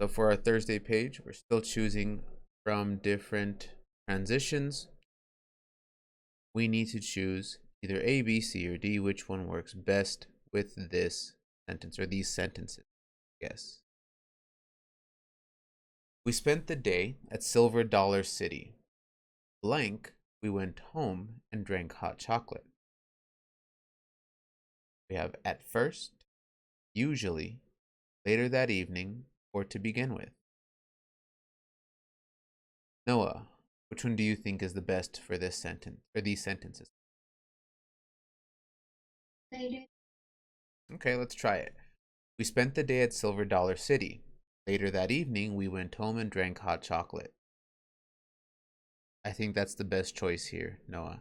So for our Thursday page, we're still choosing from different transitions. We need to choose either A, B, C, or D, which one works best with this sentence or these sentences, yes. We spent the day at Silver Dollar City. Blank, we went home and drank hot chocolate. We have at first, usually, later that evening, or to begin with. Noah, which one do you think is the best for this sentence or these sentences? Later. Okay, let's try it. We spent the day at Silver Dollar City. Later that evening, we went home and drank hot chocolate. I think that's the best choice here, Noah.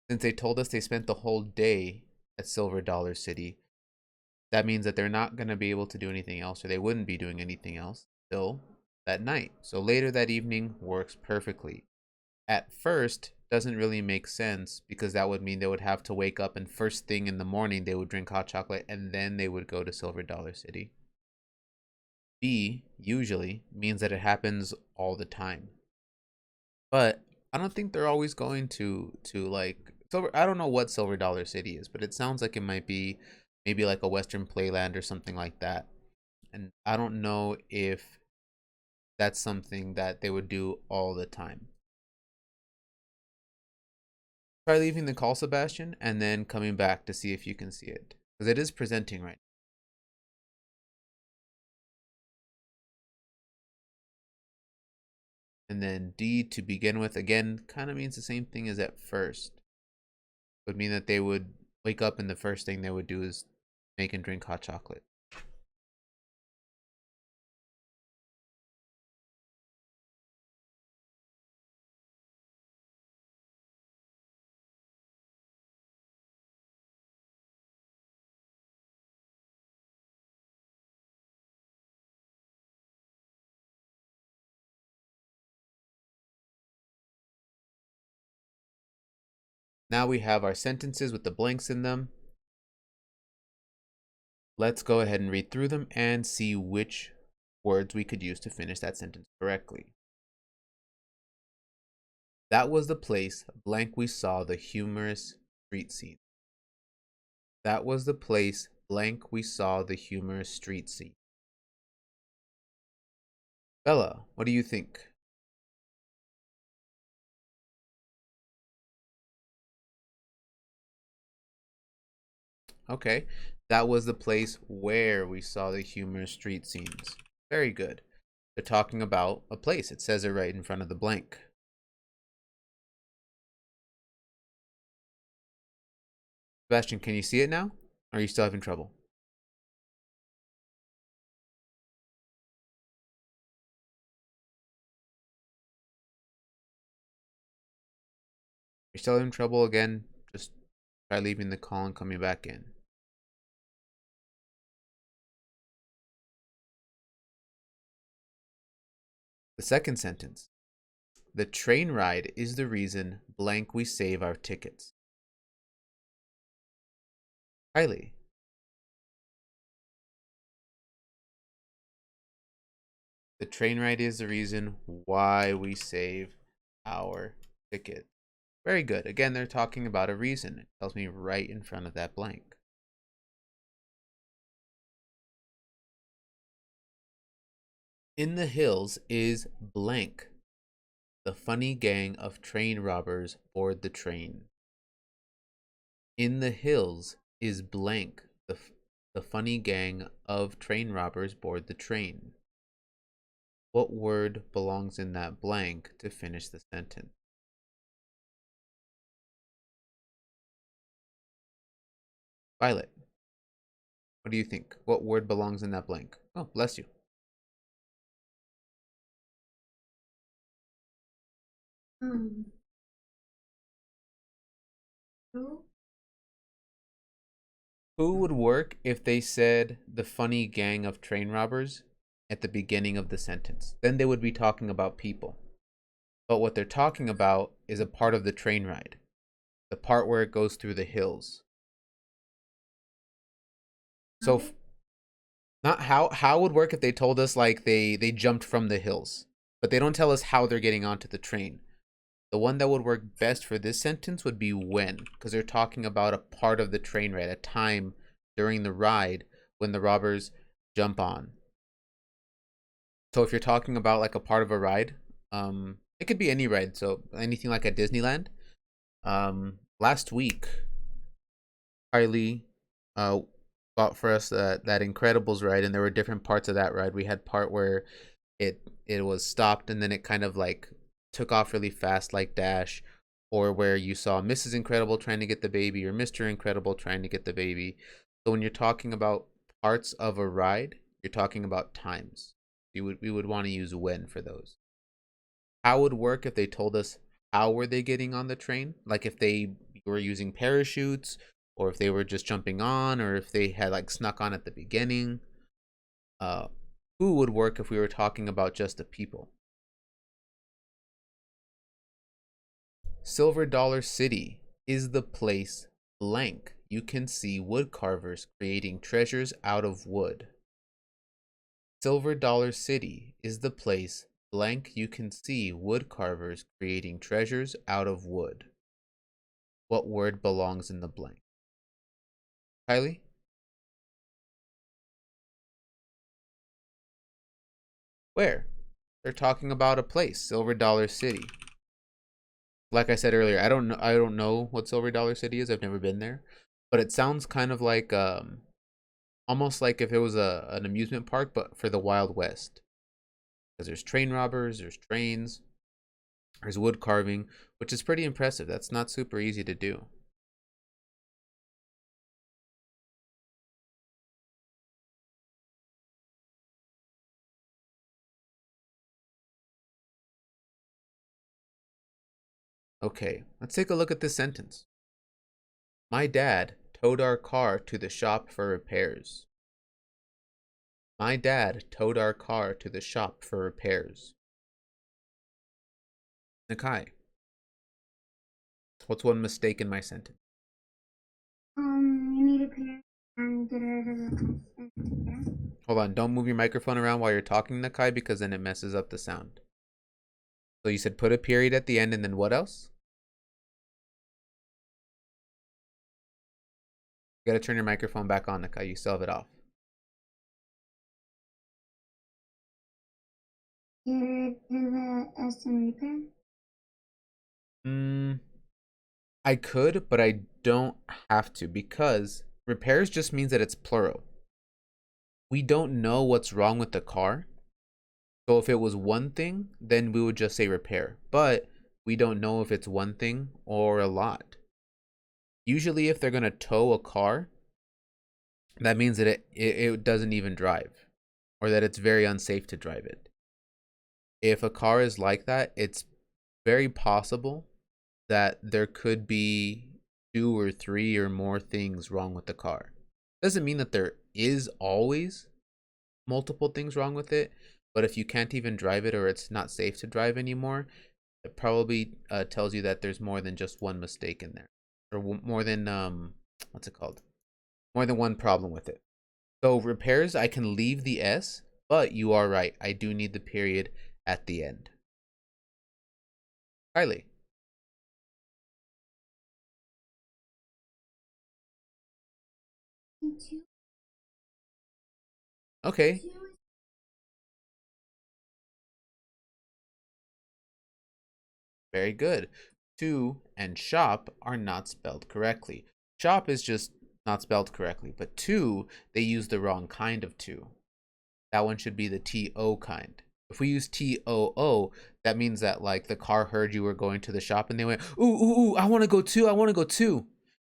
Since they told us they spent the whole day at Silver Dollar City, that means that they're not going to be able to do anything else, or they wouldn't be doing anything else till that night. So later that evening works perfectly. At first doesn't really make sense because that would mean they would have to wake up and first thing in the morning they would drink hot chocolate and then they would go to Silver Dollar City. B usually means that it happens all the time. But I don't think they're always going to like silver. I don't know what Silver Dollar City is, but it sounds like it might be maybe like a Western Playland or something like that. And I don't know if that's something that they would do all the time. Try leaving the call, Sebastian, and then coming back to see if you can see it because it is presenting right. And then D to begin with again kind of means the same thing as at first. It would mean that they would wake up and the first thing they would do is make and drink hot chocolate. Now we have our sentences with the blanks in them. Let's go ahead and read through them and see which words we could use to finish that sentence correctly. That was the place blank we saw the humorous street scene. That was the place blank we saw the humorous street scene. Bella, what do you think? Okay, that was the place where we saw the humorous street scenes. Very good. They're talking about a place. It says it right in front of the blank. Sebastian, can you see it now? Or are you still having trouble? You're still having trouble again? Just try leaving the call and coming back in. The second sentence. The train ride is the reason blank we save our tickets. Kylie. The train ride is the reason why we save our ticket. Very good. Again, they're talking about a reason. It tells me right in front of that blank. In the hills is blank. The funny gang of train robbers board the train. In the hills is blank. The funny gang of train robbers board the train. What word belongs in that blank to finish the sentence? Violet, what do you think? What word belongs in that blank? Oh, bless you. Hmm. Who? Who would work if they said the funny gang of train robbers at the beginning of the sentence? Then they would be talking about people. But what they're talking about is a part of the train ride, the part where it goes through the hills. So, Night? Not how would work if they told us like they jumped from the hills, but they don't tell us how they're getting onto the train. The one that would work best for this sentence would be when, because they're talking about a part of the train ride, a time during the ride when the robbers jump on. So if you're talking about like a part of a ride, it could be any ride. So anything like at Disneyland. Last week, Kylie, uh, bought for us that Incredibles ride, and there were different parts of that ride. We had part where it was stopped and then it kind of like took off really fast, like Dash, or where you saw Mrs. Incredible trying to get the baby or Mr. Incredible trying to get the baby. So when you're talking about parts of a ride, you're talking about times. We would want to use when for those. How would work if they told us how were they getting on the train? Like if they were using parachutes, or if they were just jumping on, or if they had like snuck on at the beginning. Uh, who would work if we were talking about just the people? Silver Dollar City is the place blank. You can see wood carvers creating treasures out of wood. Silver Dollar City is the place blank. You can see wood carvers creating treasures out of wood. What word belongs in the blank? Kylie? Where? They're talking about a place, Silver Dollar City. Like I said earlier, I don't know what Silver Dollar City is. I've never been there, but it sounds kind of like almost like if it was a an amusement park but for the Wild West. Because there's train robbers, there's trains, there's wood carving, which is pretty impressive. That's not super easy to do. Okay, let's take a look at this sentence. My dad towed our car to the shop for repairs. My dad towed our car to the shop for repairs. Nakai, what's one mistake in my sentence? You need a pair and get rid of the. Hold on, don't move your microphone around while you're talking, Nakai, because then it messes up the sound. So you said put a period at the end and then what else? You gotta turn your microphone back on, Nakai. You still have it off. Get rid of the S and repair. Hmm. I could, but I don't have to because repairs just means that it's plural. We don't know what's wrong with the car. So if it was one thing, then we would just say repair. But we don't know if it's one thing or a lot. Usually, if they're going to tow a car, that means that it doesn't even drive or that it's very unsafe to drive it. If a car is like that, it's very possible that there could be two or three or more things wrong with the car. Doesn't mean that there is always multiple things wrong with it, but if you can't even drive it or it's not safe to drive anymore, it probably tells you that there's more than just one mistake in there, or more than what's it called? More than one problem with it. So repairs, I can leave the S, but you are right. I do need the period at the end. Kylie. Two. Okay, Two. very good. To and shop are not spelled correctly. Shop is just not spelled correctly, but to, they use the wrong kind of to. That one should be the TO kind. If we use TOO, that means that like the car heard you were going to the shop and they went, ooh, ooh, ooh, I want to go too. I want to go too.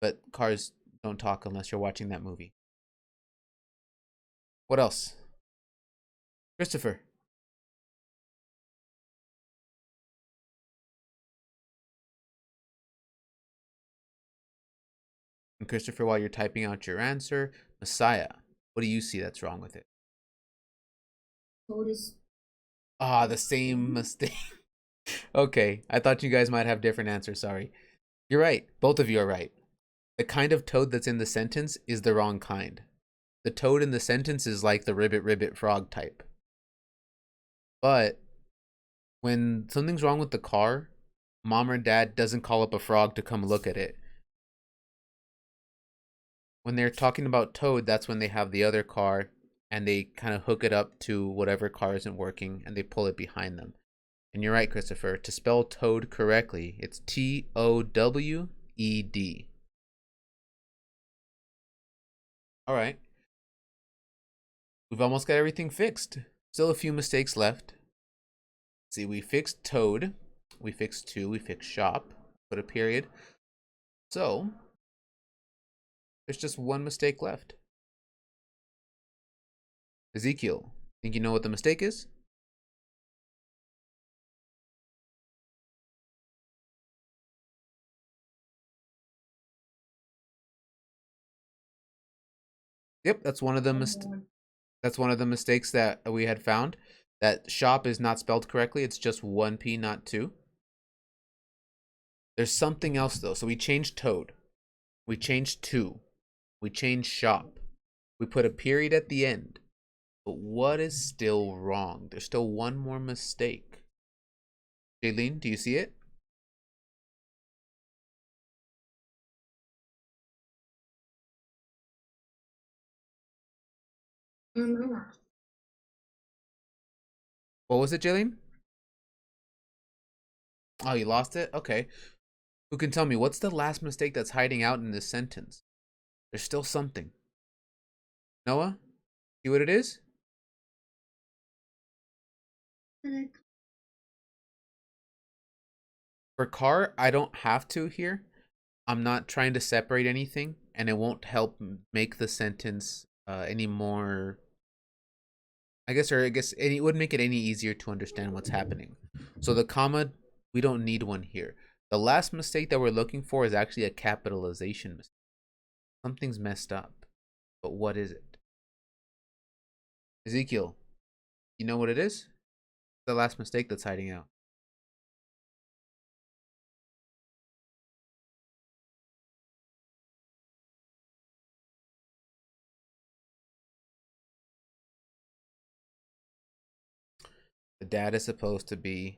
But cars don't talk unless you're watching that movie. What else? Christopher. And Christopher, while you're typing out your answer, Messiah, what do you see that's wrong with it? Otis. Ah, the same mistake. Okay, I thought you guys might have different answers. Sorry. You're right. Both of you are right. The kind of toad that's in the sentence is the wrong kind. The toad in the sentence is like the ribbit ribbit frog type. But when something's wrong with the car, mom or dad doesn't call up a frog to come look at it. When they're talking about toad, that's when they have the other car and they kind of hook it up to whatever car isn't working and they pull it behind them. And you're right, Christopher. To spell toad correctly, it's Towed. All right. We've almost got everything fixed. Still a few mistakes left. See, we fixed toad. We fixed to. We fixed shop. Put a period. So, there's just one mistake left. Ezekiel, think you know what the mistake is? Yep, that's one of the mistakes that we had found. That shop is not spelled correctly. It's just one P, not two. There's something else though. So we changed toad. We changed to. We changed shop. We put a period at the end. But what is still wrong? There's still one more mistake. Jaylene, do you see it? I What was it, Jaylene? Oh, you lost it? Okay. Who can tell me what's the last mistake that's hiding out in this sentence? There's still something. Noah? See what it is? For car, I don't have to here. I'm not trying to separate anything, and it won't help make the sentence any more. It would make it any easier to understand what's happening. So the comma, we don't need one here. The last mistake that we're looking for is actually a capitalization mistake. Something's messed up, but what is it? Ezekiel, you know what it is? The last mistake that's hiding out. The dad is supposed to be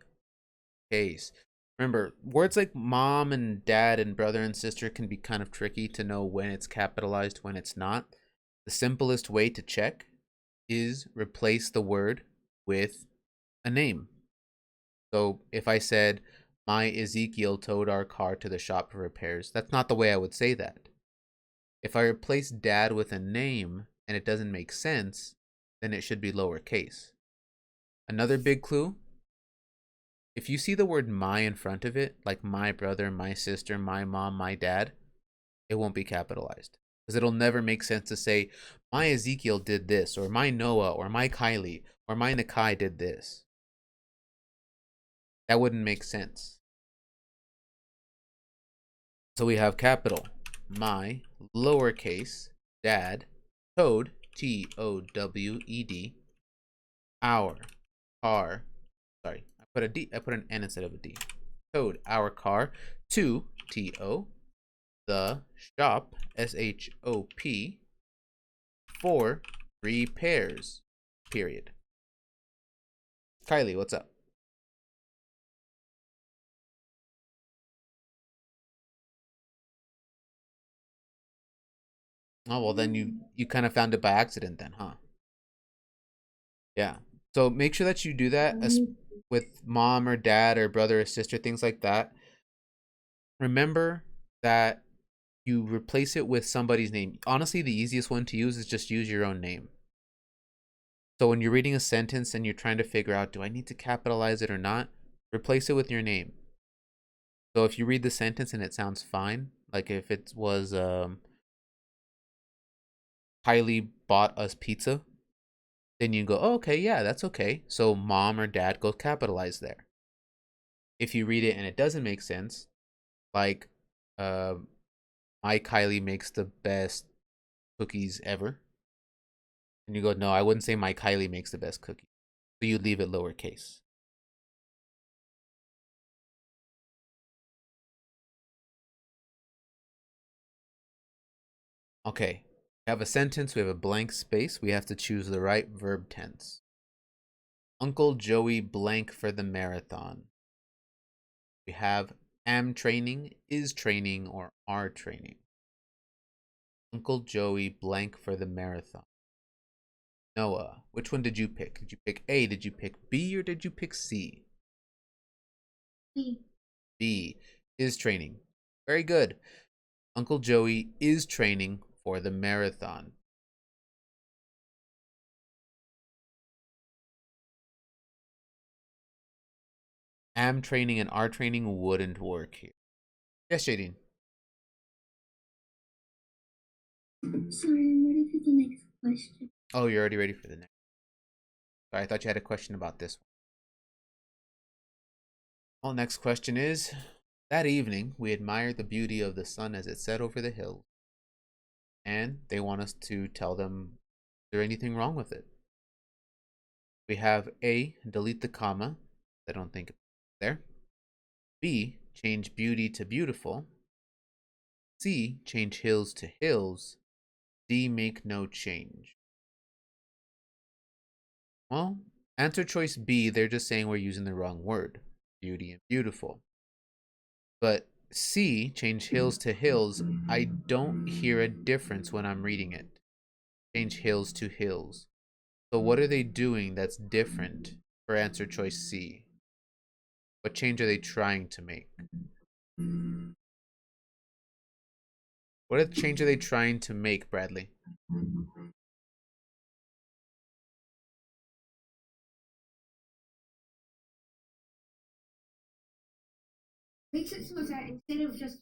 case. Remember, words like mom and dad and brother and sister can be kind of tricky to know when it's capitalized, when it's not. The simplest way to check is replace the word with a name. So if I said, my Ezekiel towed our car to the shop for repairs, that's not the way I would say that. If I replace dad with a name and it doesn't make sense, then it should be lowercase. Another big clue, if you see the word my in front of it, like my brother, my sister, my mom, my dad, it won't be capitalized. Because it'll never make sense to say, my Ezekiel did this, or my Noah, or my Kylie, or my Nakai did this. That wouldn't make sense. So we have capital, my, lowercase, dad, Towed, Towed, our, car, sorry, I put an N instead of a D. Towed, our car, to, T-O, the shop, S-H-O-P, for repairs, period. Kylie, what's up? Oh, well, then you kind of found it by accident then, huh? Yeah. So make sure that you do that with mom or dad or brother or sister, things like that. Remember that you replace it with somebody's name. Honestly, the easiest one to use is just use your own name. So when you're reading a sentence and you're trying to figure out, do I need to capitalize it or not? Replace it with your name. So if you read the sentence and it sounds fine, like if it was Kylie bought us pizza, then you go, oh, okay, yeah, that's okay. So mom or dad goes capitalized there. If you read it and it doesn't make sense, like uh, my Kylie makes the best cookies ever, and you go, no, I wouldn't say my Kylie makes the best cookie. So you leave it lowercase. Okay. We have a sentence, we have a blank space, we have to choose the right verb tense. Uncle Joey blank for the marathon. We have am training, is training, or are training. Uncle Joey blank for the marathon. Noah, which one did you pick? Did you pick A, did you pick B, or did you pick C? B. B is training. Very good. Uncle Joey is training for the marathon. Am training and are training wouldn't work here. Yes, Jadine. Sorry, I'm ready for the next question. Oh, you're already ready for the next. Sorry, I thought you had a question about this one. Well, next question is, that evening we admired the beauty of the sun as it set over the hills. And they want us to tell them, is there anything wrong with it? We have A, delete the comma. I don't think it's there. B, change beauty to beautiful. C, change hills to hills. D, make no change. Well, answer choice B, they're just saying we're using the wrong word, beauty and beautiful. But C, change hills to hills, I don't hear a difference when I'm reading it. Change hills to hills. So what are they doing that's different for answer choice C? What change are they trying to make? What change are they trying to make, Bradley? Makes it so that instead of just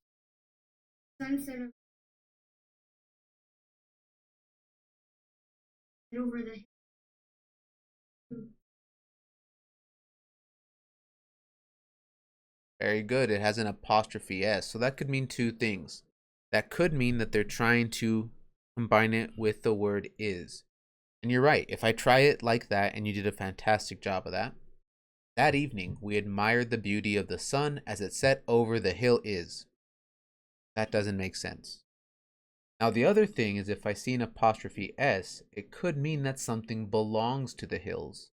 sunset over the Very good. It has an apostrophe S. So that could mean two things. That could mean that they're trying to combine it with the word is. And you're right. If I try it like that, and you did a fantastic job of that, that evening we admired the beauty of the sun as it set over the hill is. That doesn't make sense. Now, the other thing is if I see an apostrophe S, it could mean that something belongs to the hills.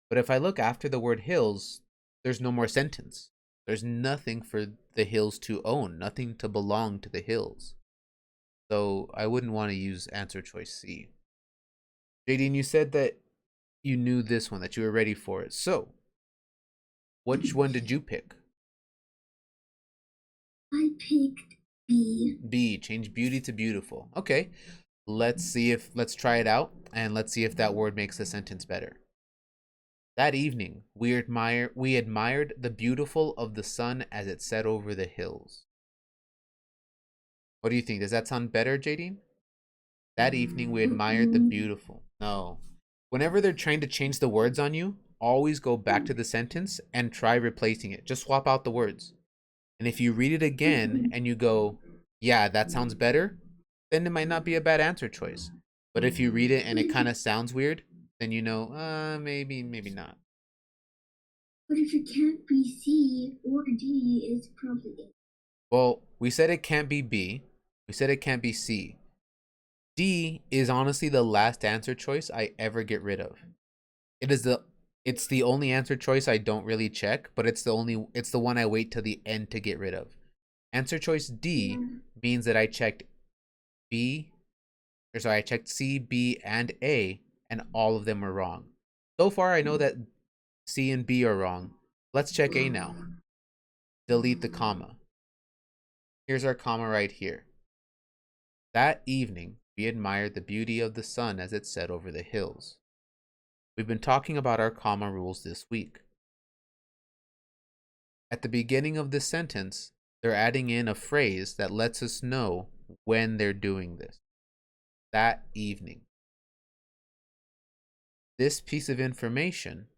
But if I look after the word hills, there's no more sentence. There's nothing for the hills to own, nothing to belong to the hills. So I wouldn't want to use answer choice C. Jadine, you said that you knew this one, that you were ready for it. So, which one did you pick? I picked B. B, change beauty to beautiful. Okay, let's try it out and let's see if that word makes the sentence better. That evening, we admired the beautiful of the sun as it set over the hills. What do you think? Does that sound better, Jadine? That evening, we admired the beautiful. No. Whenever they're trying to change the words on you, always go back to the sentence and try replacing it. Just swap out the words. And if you read it again and you go, yeah, that sounds better, then it might not be a bad answer choice. But if you read it and it kind of sounds weird, then you know, maybe not. But if it can't be C or D, it's probably A. Well, we said it can't be B. We said it can't be C. D is honestly the last answer choice I ever get rid of. It's the only answer choice I don't really check, but it's the one I wait till the end to get rid of. Answer choice D means that I checked I checked C, B, and A, and all of them were wrong. So far, I know that C and B are wrong. Let's check A now. Delete the comma. Here's our comma right here. That evening, we admired the beauty of the sun as it set over the hills. We've been talking about our comma rules this week. At the beginning of this sentence, they're adding in a phrase that lets us know when they're doing this. That evening. This piece of information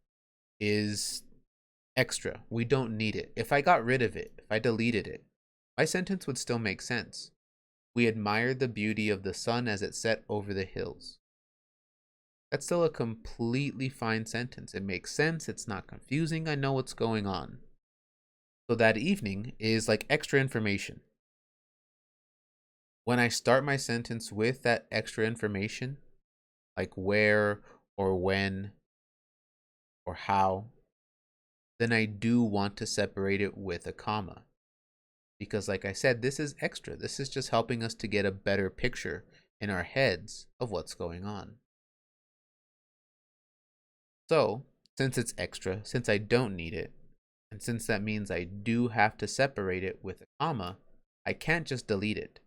is extra. We don't need it. If I got rid of it, if I deleted it, my sentence would still make sense. We admired the beauty of the sun as it set over the hills. That's still a completely fine sentence. It makes sense. It's not confusing. I know what's going on. So that evening is like extra information. When I start my sentence with that extra information, like where or when or how, then I do want to separate it with a comma. Because, like I said, this is extra. This is just helping us to get a better picture in our heads of what's going on. So, since it's extra, since I don't need it, and since that means I do have to separate it with a comma, I can't just delete it.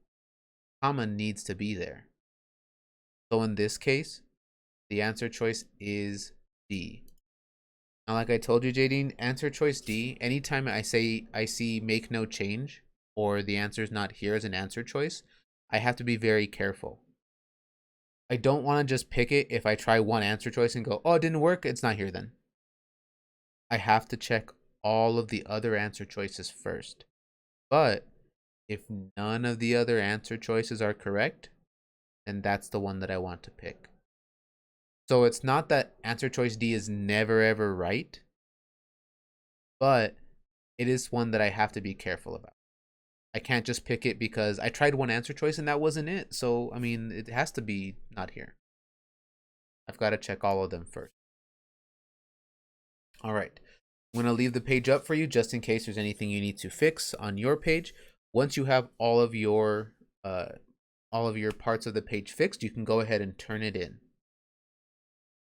Comma needs to be there. So in this case, the answer choice is D. Now, like I told you, Jadine, answer choice D, anytime I see make no change or the answer is not here as an answer choice, I have to be very careful. I don't want to just pick it if I try one answer choice and go, oh, it didn't work, it's not here then. I have to check all of the other answer choices first. But if none of the other answer choices are correct, then that's the one that I want to pick. So it's not that answer choice D is never ever right, but it is one that I have to be careful about. I can't just pick it because I tried one answer choice and that wasn't it. So, I mean, it has to be not here. I've got to check all of them first. All right. I'm going to leave the page up for you just in case there's anything you need to fix on your page. Once you have all of your parts of the page fixed, you can go ahead and turn it in.